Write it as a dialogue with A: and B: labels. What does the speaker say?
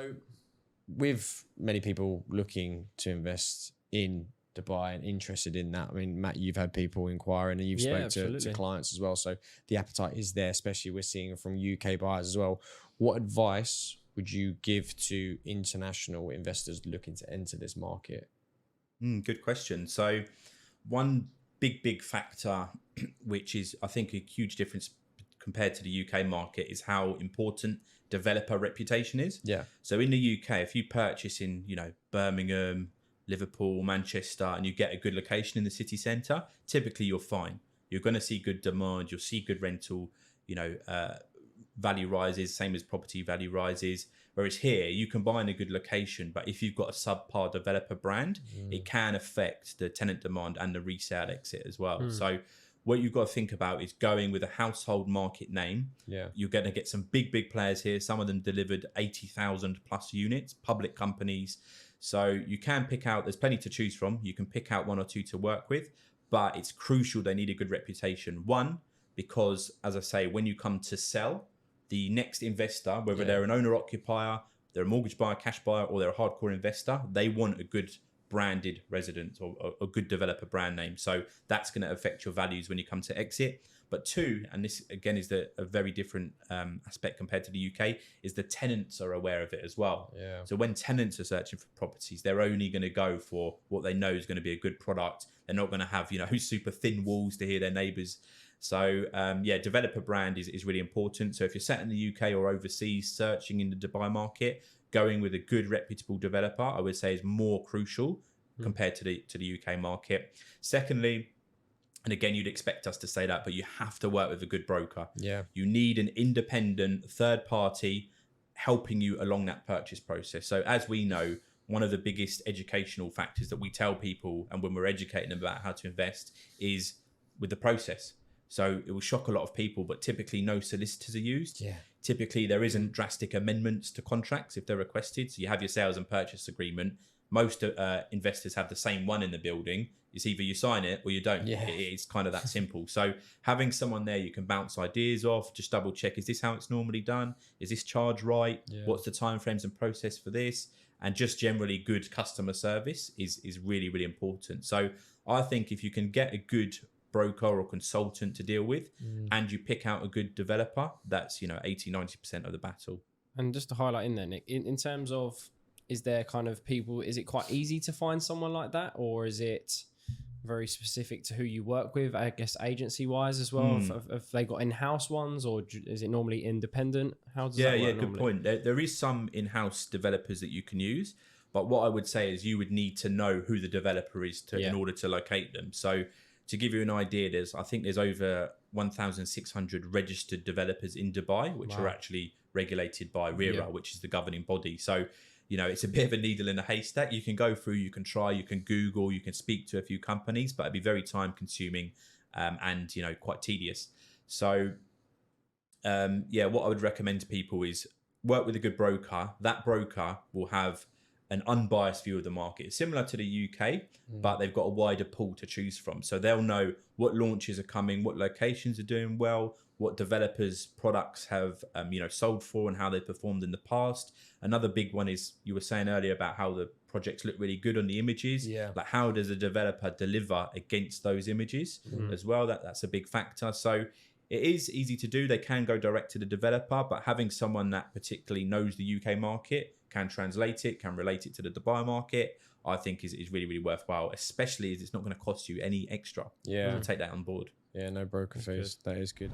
A: So with many people looking to invest in Dubai and interested in that, I mean, Matt, you've had people inquiring and you've spoken to clients as well. So the appetite is there, especially we're seeing from UK buyers as well. What advice would you give to international investors looking to enter this market?
B: Good question. So one big factor, which is, I think, a huge difference compared to the UK market, is how important developer reputation is.
A: Yeah.
B: So in the UK, if you purchase in, Birmingham, Liverpool, Manchester, and you get a good location in the city centre, typically you're fine. You're going to see good demand. You'll see good rental, value rises, same as property value rises. Whereas here, you can buy in a good location, but if you've got a subpar developer brand, it can affect the tenant demand and the resale exit as well. So what you've got to think about is going with a household market name.
A: Yeah.
B: You're going to get some big players here. Some of them delivered 80,000 plus units, public companies. So you can pick out, there's plenty to choose from. You can pick out one or two to work with, but it's crucial they need a good reputation. One, because as I say, when you come to sell, the next investor, whether they're an owner occupier, they're a mortgage buyer, cash buyer, or they're a hardcore investor, they want a good branded residence or a good developer brand name. So that's going to affect your values when you come to exit. But two, and this again is a very different aspect compared to the UK, is the tenants are aware of it as well.
A: Yeah.
B: So when tenants are searching for properties, they're only going to go for what they know is going to be a good product. They're not going to have, super thin walls to hear their neighbours. So developer brand is really important. So if you're sat in the UK or overseas searching in the Dubai market, going with a good reputable developer, I would say, is more crucial compared to the UK market. Secondly, and again, you'd expect us to say that, but you have to work with a good broker.
A: Yeah.
B: You need an independent third party helping you along that purchase process. So as we know, one of the biggest educational factors that we tell people, and when we're educating them about how to invest, is with the process. So it will shock a lot of people, but typically no solicitors are used.
A: Yeah.
B: Typically there isn't drastic amendments to contracts if they're requested. So you have your sales and purchase agreement. Most investors have the same one in the building. It's either you sign it or you don't.
A: Yeah.
B: It's kind of that simple. So having someone there you can bounce ideas off, just double check, is this how it's normally done? Is this charge right?
A: Yeah.
B: What's the timeframes and process for this? And just generally good customer service is really, really important. So I think if you can get a good broker or consultant to deal with and you pick out a good developer, that's 80-90% of the battle.
C: And just to highlight in there, Nick, in terms of, is there kind of people, is it quite easy to find someone like that, or is it very specific to who you work with, I guess agency wise as well? Have they got in-house ones, or is it normally independent? How does that work
B: good
C: normally?
B: point. There is some in-house developers that you can use, but what I would say is you would need to know who the developer is in order to locate them. So to give you an idea, I think there's over 1,600 registered developers in Dubai, which are actually regulated by RERA, which is the governing body. So, it's a bit of a needle in a haystack. You can go through, you can try, you can Google, you can speak to a few companies, but it'd be very time consuming and, quite tedious. So, what I would recommend to people is work with a good broker. That broker will have an unbiased view of the market. It's similar to the UK, but they've got a wider pool to choose from. So they'll know what launches are coming, what locations are doing well, what developers' products have sold for and how they performed in the past. Another big one is, you were saying earlier about how the projects look really good on the images.
A: Yeah.
B: Like, how does a developer deliver against those images as well? That's a big factor. So it is easy to do. They can go direct to the developer, but having someone that particularly knows the UK market, can translate it, can relate it to the Dubai market, I think is really, really worthwhile, especially as it's not going to cost you any extra.
A: Yeah.
B: So take that on board.
A: Yeah, no broker fees. That is good.